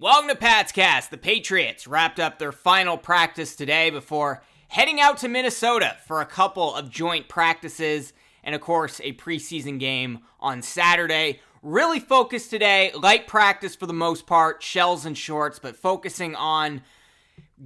Welcome to PatsCast. The Patriots wrapped up their final practice today before heading out to Minnesota for a couple of joint practices and, of course, a preseason game on Saturday. Really focused today, light practice for the most part, shells and shorts, but focusing on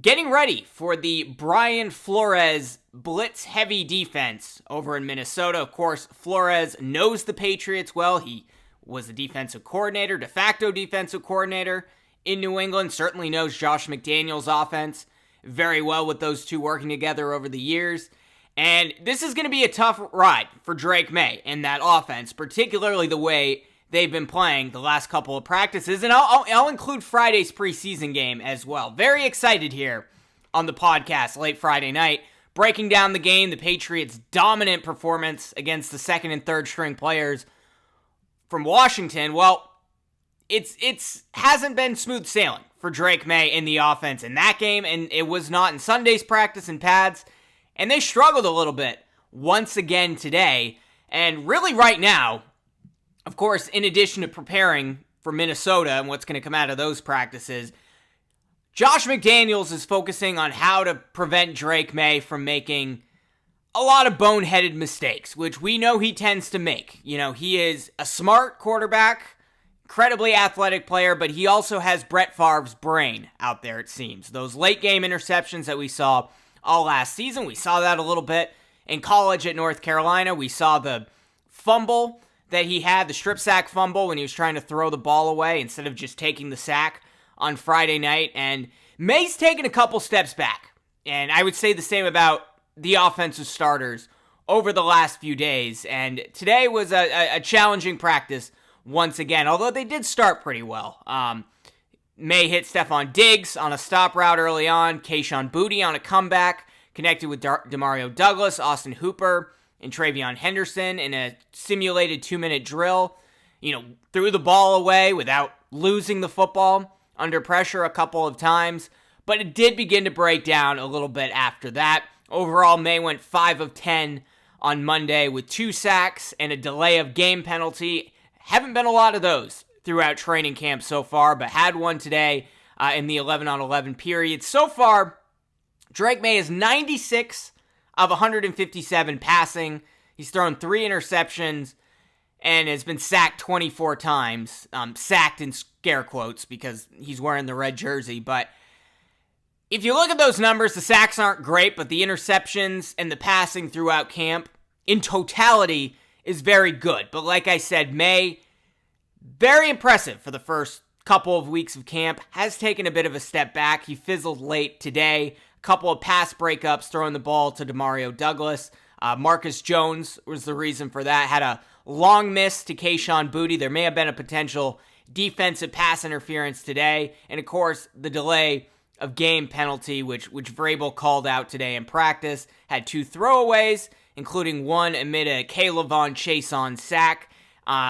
getting ready for the Brian Flores blitz-heavy defense over in Minnesota. Of course, Flores knows the Patriots well. He was the defensive coordinator, de facto defensive coordinator in New England, certainly knows Josh McDaniels' offense very well with those two working together over the years. And this is going to be a tough ride for Drake Maye and that offense, particularly the way they've been playing the last couple of practices. And I'll include Friday's preseason game as well. Very excited here on the podcast late Friday night, breaking down the game, the Patriots' dominant performance against the second and third string players from Washington. Well, It's hasn't been smooth sailing for Drake Maye in the offense in that game, and it was not in Sunday's practice in pads, and they struggled a little bit once again today. And really right now, of course, in addition to preparing for Minnesota and what's going to come out of those practices, Josh McDaniels is focusing on how to prevent Drake Maye from making a lot of boneheaded mistakes, which we know he tends to make. You know, he is a smart quarterback, incredibly athletic player, but he also has Brett Favre's brain out there, it seems. Those late game interceptions that we saw all last season, we saw that a little bit in college at North Carolina. We saw the fumble that he had, the strip sack fumble when he was trying to throw the ball away instead of just taking the sack on Friday night. And Maye's taken a couple steps back. And I would say the same about the offensive starters over the last few days. And today was a challenging practice once again, although they did start pretty well. Maye hit Stephon Diggs on a stop route early on, Kayshon Boutte on a comeback, connected with Demario Douglas, Austin Hooper, and Travion Henderson in a simulated 2-minute drill. You know, threw the ball away without losing the football under pressure a couple of times, but it did begin to break down a little bit after that. Overall, Maye went 5 of 10 on Monday with 2 sacks and a delay of game penalty. Haven't been a lot of those throughout training camp so far, but had one today in the 11-on-11 period. So far, Drake Maye is 96 of 157 passing. He's thrown 3 interceptions and has been sacked 24 times. Sacked in scare quotes because he's wearing the red jersey. But if you look at those numbers, the sacks aren't great, but the interceptions and the passing throughout camp in totality is very good. But like I said, Maye, very impressive for the first couple of weeks of camp, has taken a bit of a step back. He fizzled late today. A couple of pass breakups, throwing the ball to Demario Douglas. Marcus Jones was the reason for that. Had a long miss to Kayshon Boutte. There may have been a potential defensive pass interference today. And of course, the delay of game penalty, which Vrabel called out today in practice. Had 2 throwaways, including one amid a Caleb Von Chason sack.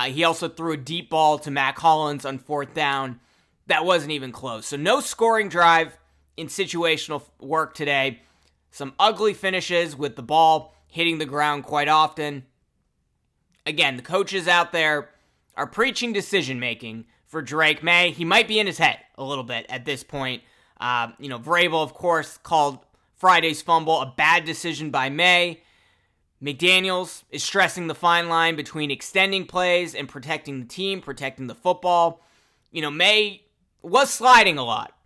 He also threw a deep ball to Mac Hollins on 4th down. That wasn't even close. So no scoring drive in situational work today. Some ugly finishes with the ball hitting the ground quite often. Again, the coaches out there are preaching decision-making for Drake Maye. He might be in his head a little bit at this point. Vrabel, of course, called Friday's fumble a bad decision by Maye. McDaniels is stressing the fine line between extending plays and protecting the team, protecting the football. You know, Maye was sliding a lot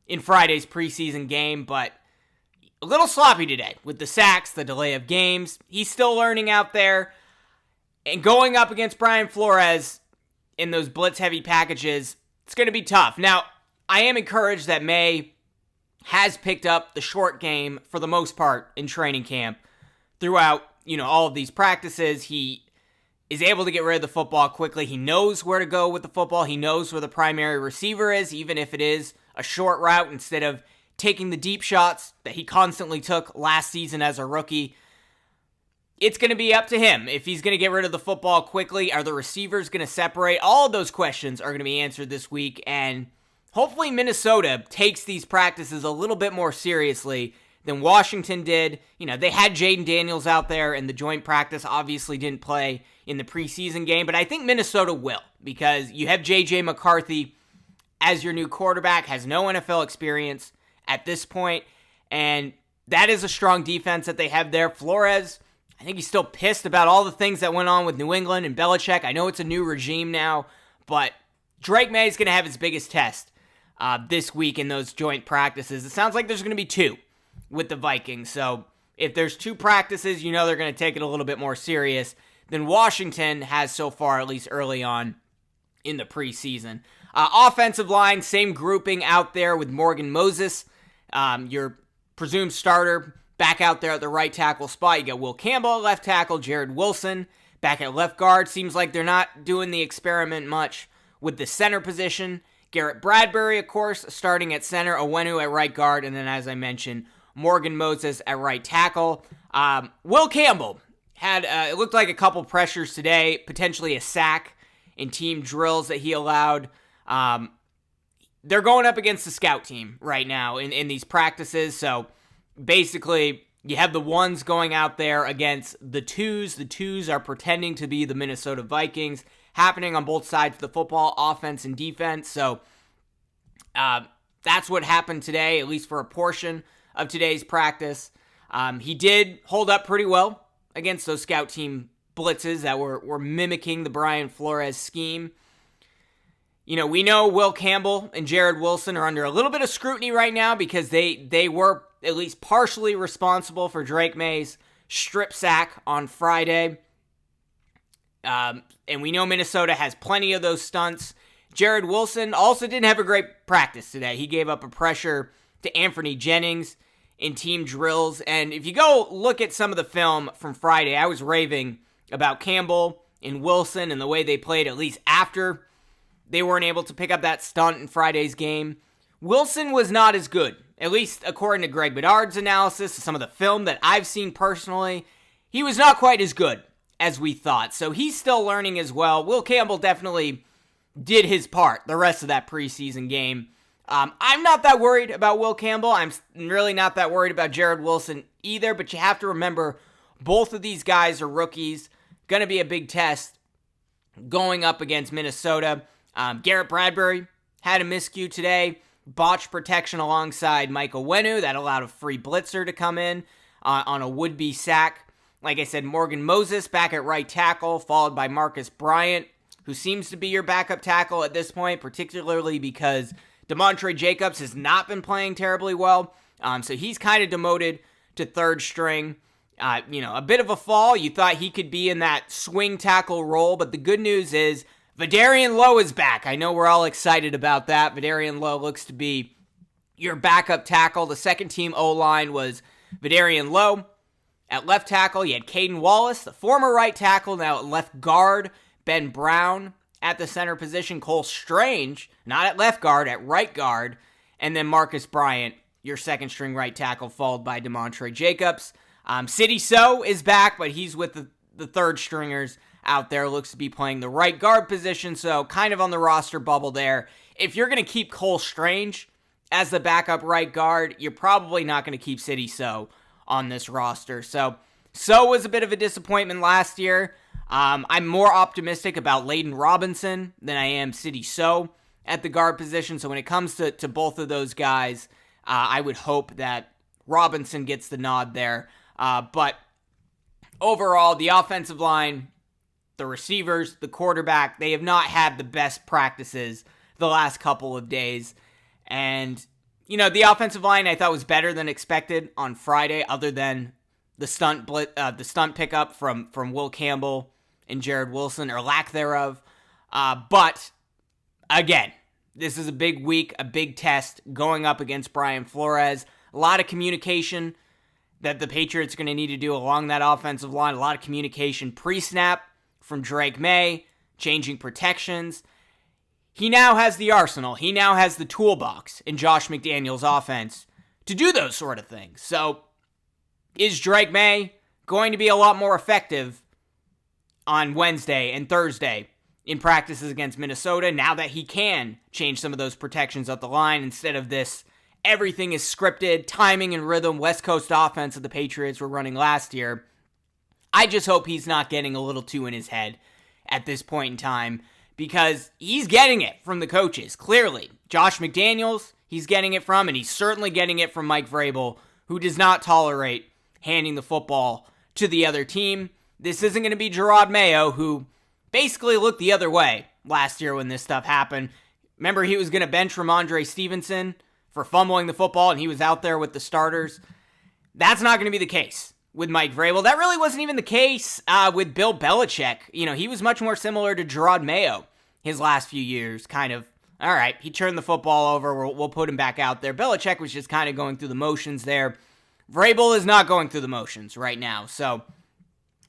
in Friday's preseason game, but a little sloppy today with the sacks, the delay of games. He's still learning out there. And going up against Brian Flores in those blitz-heavy packages, it's going to be tough. Now, I am encouraged that Maye has picked up the short game for the most part in training camp throughout, all of these practices. He is able to get rid of the football quickly. He knows where to go with the football. He knows where the primary receiver is, even if it is a short route instead of taking the deep shots that he constantly took last season as a rookie. It's going to be up to him. If he's going to get rid of the football quickly, are the receivers going to separate? All of those questions are going to be answered this week, and hopefully Minnesota takes these practices a little bit more seriously than Washington did. They had Jaden Daniels out there in the joint practice, obviously didn't play in the preseason game, but I think Minnesota will, because you have J.J. McCarthy as your new quarterback, has no NFL experience at this point, and that is a strong defense that they have there. Flores, I think he's still pissed about all the things that went on with New England and Belichick. I know it's a new regime now, but Drake Maye is going to have his biggest test this week in those joint practices. It sounds like there's going to be 2 with the Vikings, so if there's 2 practices, you know they're going to take it a little bit more serious than Washington has so far, at least early on in the preseason. Offensive line, same grouping out there with Morgan Moses, your presumed starter, back out there at the right tackle spot. You got Will Campbell at left tackle, Jared Wilson back at left guard. Seems like they're not doing the experiment much with the center position. Garrett Bradbury, of course, starting at center, Owenu at right guard, and then, as I mentioned, Morgan Moses at right tackle. Will Campbell had, it looked like a couple pressures today, potentially a sack in team drills that he allowed. They're going up against the scout team right now in these practices, so basically you have the ones going out there against the twos. The twos are pretending to be the Minnesota Vikings, happening on both sides of the football, offense and defense, so that's what happened today, at least for a portion of today's practice. He did hold up pretty well against those scout team blitzes that were mimicking the Brian Flores scheme. You know, we know Will Campbell and Jared Wilson are under a little bit of scrutiny right now because they were at least partially responsible for Drake Maye's strip sack on Friday. And we know Minnesota has plenty of those stunts. Jared Wilson also didn't have a great practice today. He gave up a pressure to Anthony Jennings in team drills. And if you go look at some of the film from Friday, I was raving about Campbell and Wilson and the way they played, at least after they weren't able to pick up that stunt in Friday's game. Wilson was not as good, at least according to Greg Bedard's analysis, some of the film that I've seen personally. He was not quite as good as we thought, so he's still learning as well. Will Campbell definitely did his part the rest of that preseason game. I'm not that worried about Will Campbell. I'm really not that worried about Jared Wilson either, but you have to remember both of these guys are rookies. Going to be a big test going up against Minnesota. Garrett Bradbury had a miscue today. Botched protection alongside Mike Owenu. That allowed a free blitzer to come in on a would-be sack. Like I said, Morgan Moses back at right tackle, followed by Marcus Bryant, who seems to be your backup tackle at this point, particularly because DeMontre Jacobs has not been playing terribly well. So he's kind of demoted to third string. A bit of a fall. You thought he could be in that swing tackle role, but the good news is Vidarian Lowe is back. I know we're all excited about that. Vidarian Lowe looks to be your backup tackle. The second team O-line was Vidarian Lowe. At left tackle, you had Caden Wallace, the former right tackle, now at left guard. Ben Brown at the center position. Cole Strange, not at left guard, at right guard. And then Marcus Bryant, your second string right tackle, followed by DeMontre Jacobs. Sidy Sow is back, but he's with the third stringers out there. Looks to be playing the right guard position, so kind of on the roster bubble there. If you're going to keep Cole Strange as the backup right guard, you're probably not going to keep Sidy Sow on this roster. So was a bit of a disappointment last year. I'm more optimistic about Layden Robinson than I am Sidy Sow at the guard position. So when it comes to both of those guys, I would hope that Robinson gets the nod there. But overall, the offensive line, the receivers, the quarterback, they have not had the best practices the last couple of days. And, the offensive line I thought was better than expected on Friday, other than the stunt pickup from Will Campbell and Jared Wilson, or lack thereof. But, again, this is a big week, a big test going up against Brian Flores. A lot of communication that the Patriots are going to need to do along that offensive line. A lot of communication pre-snap from Drake Maye, changing protections. He now has the arsenal. He now has the toolbox in Josh McDaniels' offense to do those sort of things. So, is Drake Maye going to be a lot more effective on Wednesday and Thursday in practices against Minnesota now that he can change some of those protections up the line instead of this everything is scripted, timing and rhythm, West Coast offense that the Patriots were running last year? I just hope he's not getting a little too in his head at this point in time, because he's getting it from the coaches, clearly. Josh McDaniels, he's getting it from, and he's certainly getting it from Mike Vrabel, who does not tolerate handing the football to the other team. This isn't going to be Drake Maye, who basically looked the other way last year when this stuff happened. Remember, he was going to bench Ramondre Stevenson for fumbling the football, and he was out there with the starters. That's not going to be the case with Mike Vrabel. That really wasn't even the case with Bill Belichick. He was much more similar to Drake Maye his last few years, kind of, all right, he turned the football over, we'll put him back out there. Belichick was just kind of going through the motions there. Vrabel is not going through the motions right now, so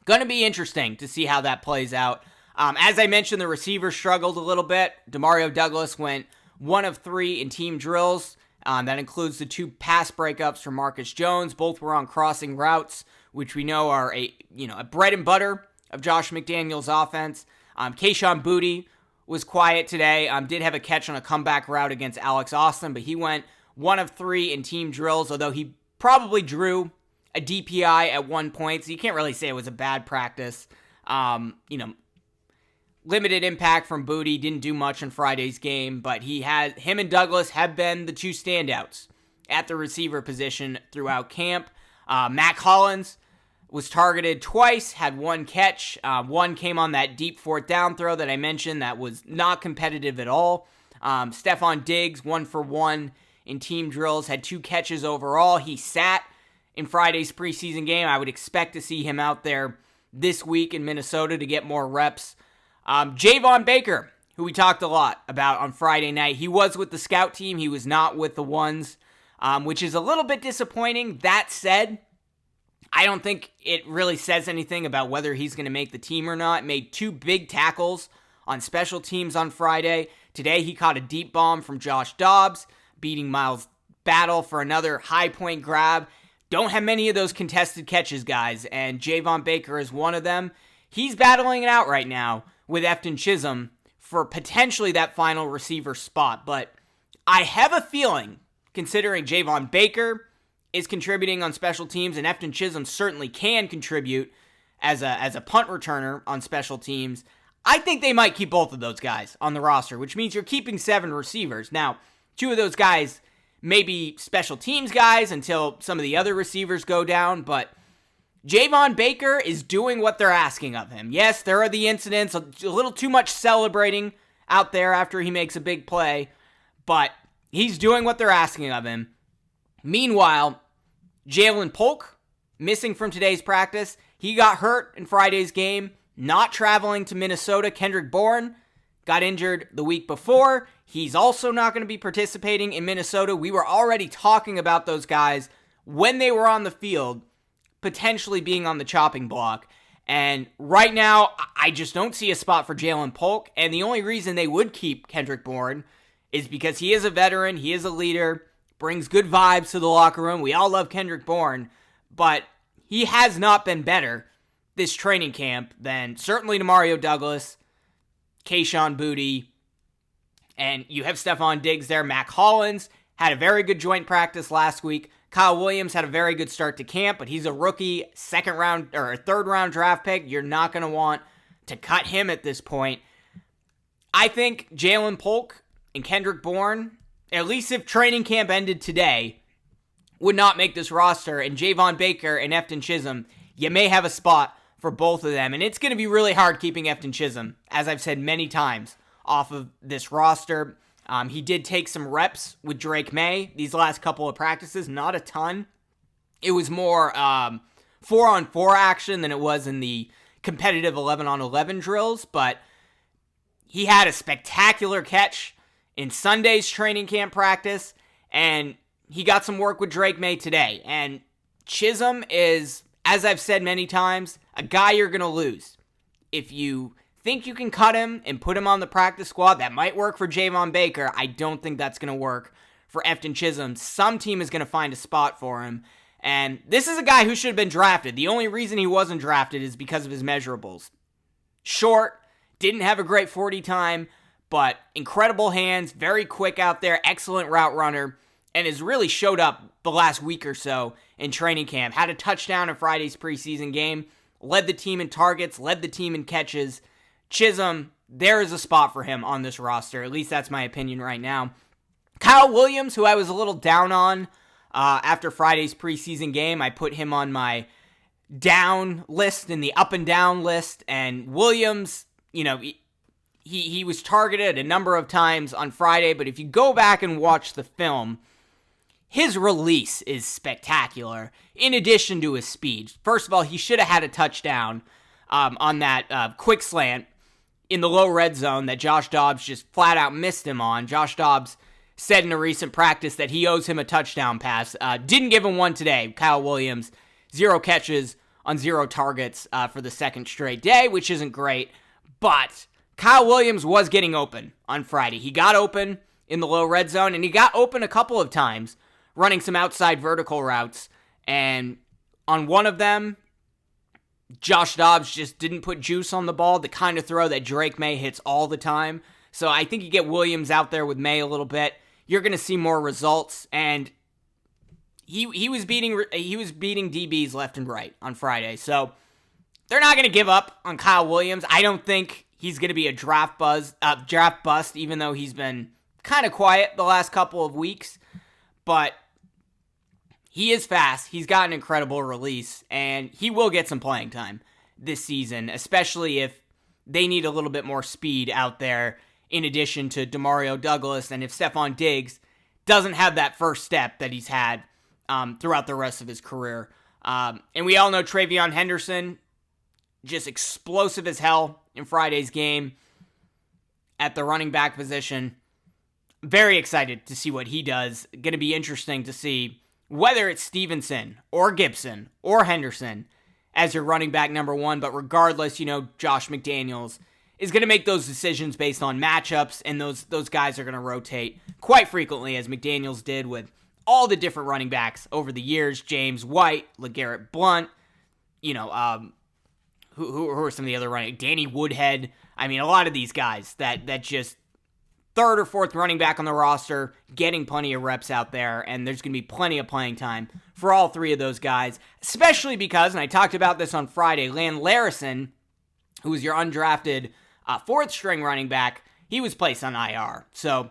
going to be interesting to see how that plays out. As I mentioned, the receivers struggled a little bit. Demario Douglas went 1 of 3 in team drills. That includes the 2 pass breakups from Marcus Jones. Both were on crossing routes, which we know are a bread and butter of Josh McDaniels' offense. Kayshon Boutte was quiet today. Did have a catch on a comeback route against Alex Austin, but he went 1 of 3 in team drills, although he probably drew a DPI at one point, so you can't really say it was a bad practice. Limited impact from Boutte, didn't do much in Friday's game, but him and Douglas have been the 2 standouts at the receiver position throughout camp. Matt Collins was targeted twice, had 1 catch. 1 came on that deep 4th down throw that I mentioned that was not competitive at all. Stephon Diggs, 1 for 1 in team drills, had 2 catches overall. He sat in Friday's preseason game. I would expect to see him out there this week in Minnesota to get more reps. Javon Baker, who we talked a lot about on Friday night, he was with the scout team. He was not with the ones, which is a little bit disappointing. That said, I don't think it really says anything about whether he's going to make the team or not. Made 2 big tackles on special teams on Friday. Today he caught a deep bomb from Josh Dobbs, beating Miles Battle for another high point grab. Don't have many of those contested catches, guys, and Javon Baker is one of them. He's battling it out right now with Efton Chisholm for potentially that final receiver spot. But I have a feeling, considering Javon Baker is contributing on special teams, and Efton Chisholm certainly can contribute as a punt returner on special teams, I think they might keep both of those guys on the roster, which means you're keeping 7 receivers. Now, 2 of those guys may be special teams guys until some of the other receivers go down, but Javon Baker is doing what they're asking of him. Yes, there are the incidents, a little too much celebrating out there after he makes a big play, but he's doing what they're asking of him. Meanwhile, Jalen Polk, missing from today's practice. He got hurt in Friday's game, not traveling to Minnesota. Kendrick Bourne got injured the week before. He's also not going to be participating in Minnesota. We were already talking about those guys when they were on the field, potentially being on the chopping block. And right now, I just don't see a spot for Jalen Polk. And the only reason they would keep Kendrick Bourne is because he is a veteran, he is a leader, brings good vibes to the locker room. We all love Kendrick Bourne, but he has not been better this training camp than certainly Demario Douglas, Kayshon Boutte, and you have Stephon Diggs there. Matt Collins had a very good joint practice last week. Kyle Williams had a very good start to camp, but he's a rookie, 2nd round or 3rd round draft pick. You're not going to want to cut him at this point. I think Jalen Polk and Kendrick Bourne, at least if training camp ended today, would not make this roster. And Javon Baker and Efton Chisholm, you may have a spot for both of them. And it's going to be really hard keeping Efton Chisholm, as I've said many times, off of this roster. He did take some reps with Drake Maye these last couple of practices, not a ton. It was more 4-on-4 action than it was in the competitive 11-on-11 drills, but he had a spectacular catch in Sunday's training camp practice, and he got some work with Drake Maye today. And Chisholm is, as I've said many times, a guy you're going to lose. If you think you can cut him and put him on the practice squad, that might work for Javon Baker. I don't think that's going to work for Efton Chisholm. Some team is going to find a spot for him. And this is a guy who should have been drafted. The only reason he wasn't drafted is because of his measurables. Short, didn't have a great 40 time, but incredible hands, very quick out there, excellent route runner, and has really showed up the last week or so in training camp. Had a touchdown in Friday's preseason game, led the team in targets, led the team in catches. Chisholm there is a spot for him on this roster. At least that's my opinion right now. Kyle Williams, who I was a little down on after Friday's preseason game, I put him on my down list in the up and down list. And Williams, he was targeted a number of times on Friday, but if you go back and watch the film, his release is spectacular, in addition to his speed. First of all, he should have had a touchdown on that quick slant in the low red zone that Josh Dobbs just flat out missed him on. Josh Dobbs said in a recent practice that he owes him a touchdown pass. Didn't give him one today. Kyle Williams, 0 catches on 0 targets for the second straight day, which isn't great. But Kyle Williams was getting open on Friday. He got open in the low red zone, and he got open a couple of times running some outside vertical routes. And on one of them, Josh Dobbs just didn't put juice on the ball, the kind of throw that Drake Maye hits all the time. So I think you get Williams out there with Maye a little bit, you're going to see more results. And he was beating DBs left and right on Friday. So they're not going to give up on Kyle Williams. I don't think he's going to be a draft bust, even though he's been kind of quiet the last couple of weeks. But he is fast. He's got an incredible release, and he will get some playing time this season, especially if they need a little bit more speed out there in addition to Demario Douglas, and if Stephon Diggs doesn't have that first step that he's had throughout the rest of his career. And we all know Travion Henderson, just explosive as hell in Friday's game at the running back position. Very excited to see what he does. Going to be interesting to see whether it's Stevenson or Gibson or Henderson as your running back number 1. But regardless, Josh McDaniels is going to make those decisions based on matchups, and those guys are going to rotate quite frequently, as McDaniels did with all the different running backs over the years. James White, LeGarrette Blount, who are some of the other running? Danny Woodhead. I mean, a lot of these guys that just third or fourth running back on the roster, getting plenty of reps out there, and there's going to be plenty of playing time for all 3 of those guys, especially because, and I talked about this on Friday, Lan Larison, who was your undrafted 4th-string running back, he was placed on IR. So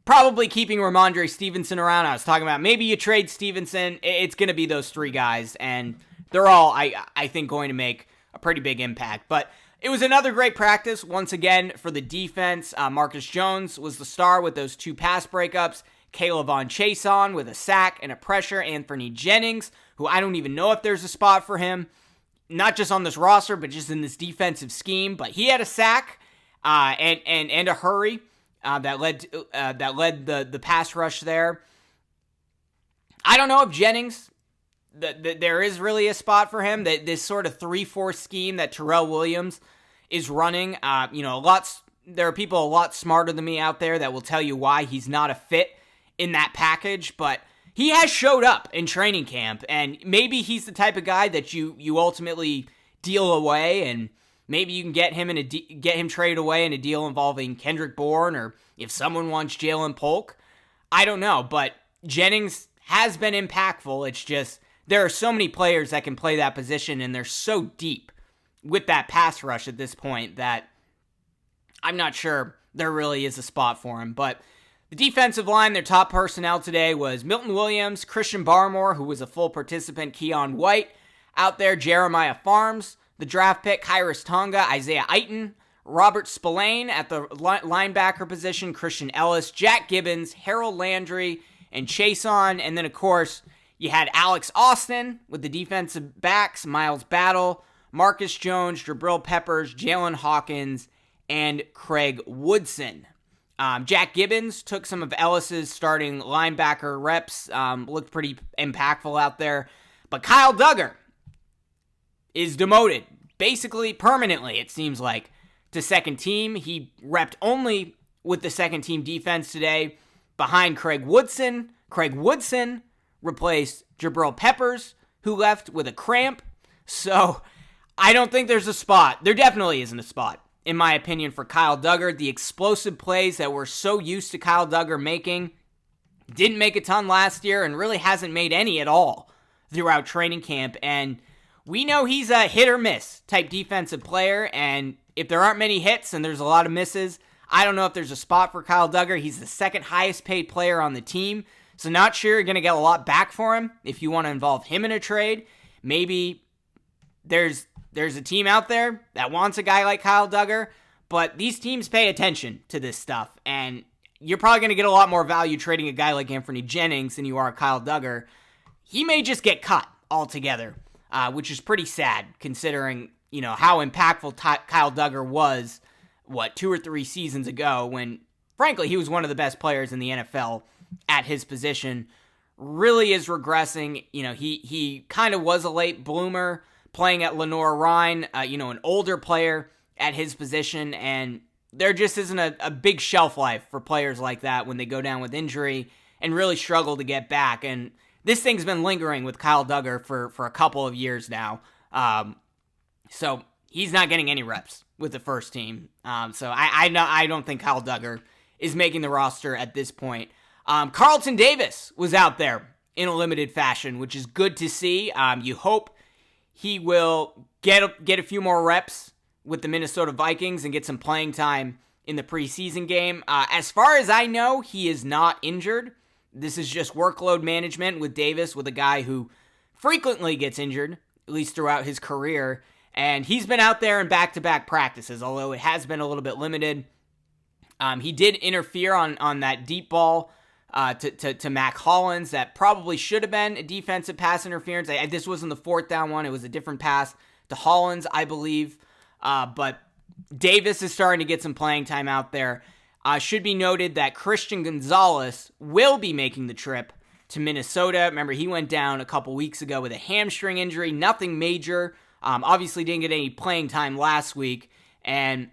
probably keeping Ramondre Stevenson around. I was talking about maybe you trade Stevenson. It's going to be those 3 guys, and they're all, I think, going to make a pretty big impact. But it was another great practice, once again, for the defense. Marcus Jones was the star with those 2 pass breakups. Kayvon Chason with a sack and a pressure. Anthony Jennings, who I don't even know if there's a spot for him, not just on this roster, but just in this defensive scheme. But he had a sack and a hurry that led the pass rush there. I don't know if Jennings, there is really a spot for him. This sort of 3-4 scheme that Terrell Williams is running. There are people a lot smarter than me out there that will tell you why he's not a fit in that package, but he has showed up in training camp, and maybe he's the type of guy that you ultimately deal away, and maybe you can get him traded away in a deal involving Kendrick Bourne, or if someone wants Jalen Polk. I don't know, but Jennings has been impactful. It's just there are so many players that can play that position, and they're so deep with that pass rush at this point that I'm not sure there really is a spot for him. But the defensive line, their top personnel today was Milton Williams, Christian Barmore, who was a full participant, Keon White out there, Jeremiah Farms, the draft pick, Kyrus Tonga, Isaiah Aiton, Robert Spillane at the linebacker position, Christian Ellis, Jack Gibbons, Harold Landry, and Chason. And then, of course, you had Alex Austin with the defensive backs, Miles Battle, Marcus Jones, Jabril Peppers, Jalen Hawkins, and Craig Woodson. Jack Gibbons took some of Ellis's starting linebacker reps, looked pretty impactful out there. But Kyle Duggar is demoted, basically permanently, it seems like, to second team. He repped only with the second team defense today behind Craig Woodson. Craig Woodson replaced Jabril Peppers, who left with a cramp. So I don't think there's a spot. There definitely isn't a spot, in my opinion, for Kyle Duggar. The explosive plays that we're so used to Kyle Duggar making, didn't make a ton last year and really hasn't made any at all throughout training camp. And we know he's a hit or miss type defensive player, and if there aren't many hits and there's a lot of misses, I don't know if there's a spot for Kyle Dugger. He's the second highest paid player on the team, so not sure you're going to get a lot back for him if you want to involve him in a trade. Maybe there's a team out there that wants a guy like Kyle Dugger, but these teams pay attention to this stuff, and you're probably going to get a lot more value trading a guy like Anthony Jennings than you are Kyle Dugger. He may just get cut altogether, which is pretty sad considering, how impactful Kyle Dugger was, 2 or 3 seasons ago when, frankly, he was one of the best players in the NFL at his position. Really is regressing. He kind of was a late bloomer playing at Lenoir-Rhyne, an older player at his position, and there just isn't a big shelf life for players like that when they go down with injury and really struggle to get back. And this thing's been lingering with Kyle Dugger for a couple of years now. So he's not getting any reps with the first team. So I don't think Kyle Dugger is making the roster at this point. Carlton Davis was out there in a limited fashion, which is good to see. You hope he will get a few more reps with the Minnesota Vikings and get some playing time in the preseason game. As far as I know, he is not injured. This is just workload management with Davis, with a guy who frequently gets injured, at least throughout his career. And he's been out there in back-to-back practices, although it has been a little bit limited. He did interfere on that deep ball to Mac Hollins that probably should have been a defensive pass interference. This wasn't the 4th down one. It was a different pass to Hollins, I believe. But Davis is starting to get some playing time out there. Should be noted that Christian Gonzalez will be making the trip to Minnesota. Remember, he went down a couple weeks ago with a hamstring injury. Nothing major. Obviously didn't get any playing time last week. And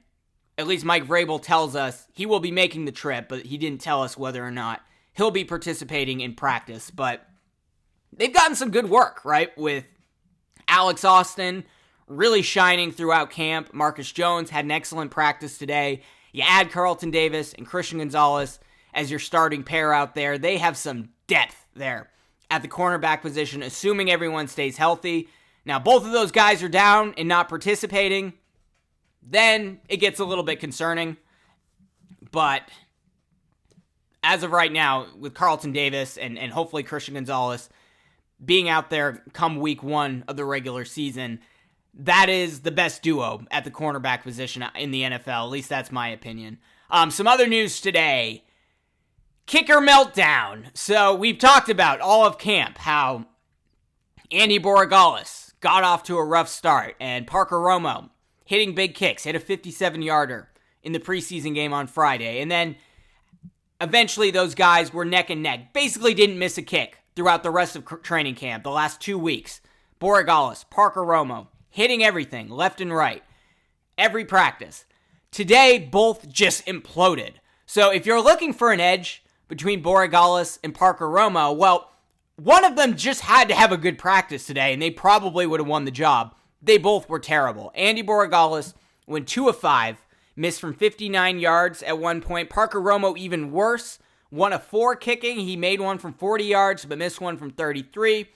at least Mike Vrabel tells us he will be making the trip, but he didn't tell us whether or not he'll be participating in practice. But they've gotten some good work, right? With Alex Austin really shining throughout camp. Marcus Jones had an excellent practice today. You add Carlton Davis and Christian Gonzalez as your starting pair out there. They have some depth there at the cornerback position, assuming everyone stays healthy. Now, both of those guys are down and not participating. Then it gets a little bit concerning. But as of right now, with Carlton Davis and hopefully Christian Gonzalez being out there come week 1 of the regular season, that is the best duo at the cornerback position in the NFL. At least that's my opinion. Some other news today. Kicker meltdown. So we've talked about all of camp how Andy Borregales got off to a rough start, and Parker Romo hitting big kicks, hit a 57-yarder in the preseason game on Friday, and then eventually those guys were neck and neck. Basically didn't miss a kick throughout the rest of training camp, the last 2 weeks. Borregales, Parker Romo, hitting everything, left and right, every practice. Today, both just imploded. So if you're looking for an edge between Borregales and Parker Romo, well, one of them just had to have a good practice today, and they probably would have won the job. They both were terrible. Andy Borregales went 2 of 5, missed from 59 yards at one point. Parker Romo even worse, 1 of 4 kicking. He made one from 40 yards, but missed one from 33,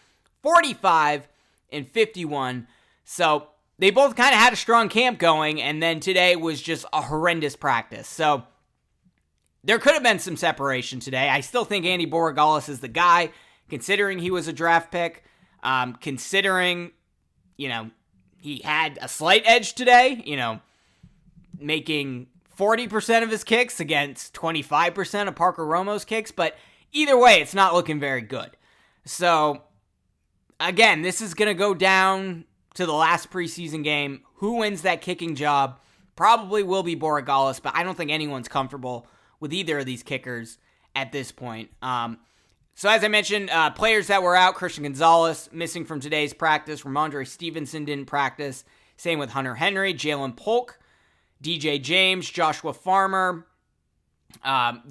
45, and 51. So they both kind of had a strong camp going, and then today was just a horrendous practice. So there could have been some separation today. I still think Andy Borregales is the guy, considering he was a draft pick, considering, he had a slight edge today, making 40% of his kicks against 25% of Parker Romo's kicks. But either way, it's not looking very good. So, again, this is going to go down to the last preseason game. Who wins that kicking job? Probably will be Borregales, but I don't think anyone's comfortable with either of these kickers at this point. So as I mentioned, players that were out, Christian Gonzalez missing from today's practice. Ramondre Stevenson didn't practice. Same with Hunter Henry, Jalen Polk, DJ James, Joshua Farmer. I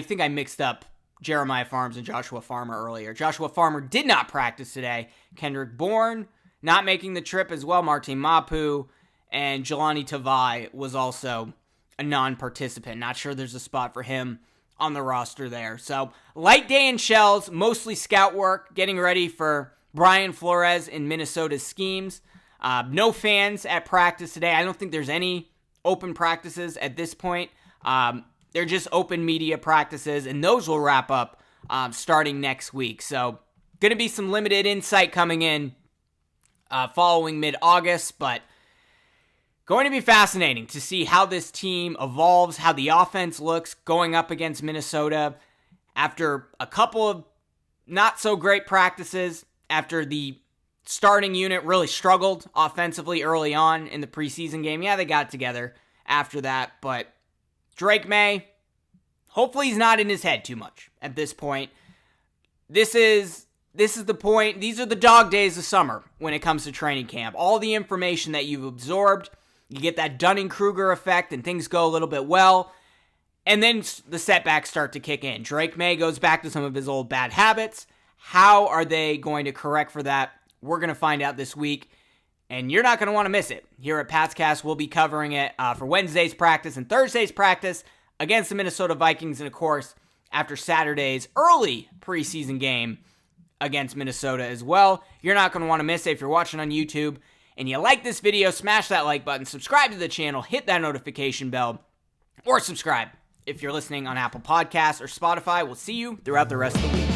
think I mixed up Jeremiah Farms and Joshua Farmer earlier. Joshua Farmer did not practice today. Kendrick Bourne not making the trip as well. Martin Mapu and Jelani Tavai was also a non-participant. Not sure there's a spot for him on the roster there. So, light day in Shells, mostly scout work, getting ready for Brian Flores in Minnesota's schemes. No fans at practice today. I don't think there's any open practices at this point. They're just open media practices, and those will wrap up starting next week. So going to be some limited insight coming in following mid-August, but going to be fascinating to see how this team evolves, how the offense looks going up against Minnesota after a couple of not so great practices, after the starting unit really struggled offensively early on in the preseason game. Yeah, they got it together after that, but Drake Maye, hopefully he's not in his head too much at this point. This is the point. These are the dog days of summer when it comes to training camp. All the information that you've absorbed, you get that Dunning-Kruger effect and things go a little bit well, and then the setbacks start to kick in. Drake Maye goes back to some of his old bad habits. How are they going to correct for that? We're going to find out this week, and you're not going to want to miss it. Here at PatsCast, we'll be covering it for Wednesday's practice and Thursday's practice against the Minnesota Vikings, and of course, after Saturday's early preseason game against Minnesota as well. You're not going to want to miss it. If you're watching on YouTube and you like this video, smash that like button, subscribe to the channel, hit that notification bell, or subscribe if you're listening on Apple Podcasts or Spotify. We'll see you throughout the rest of the week.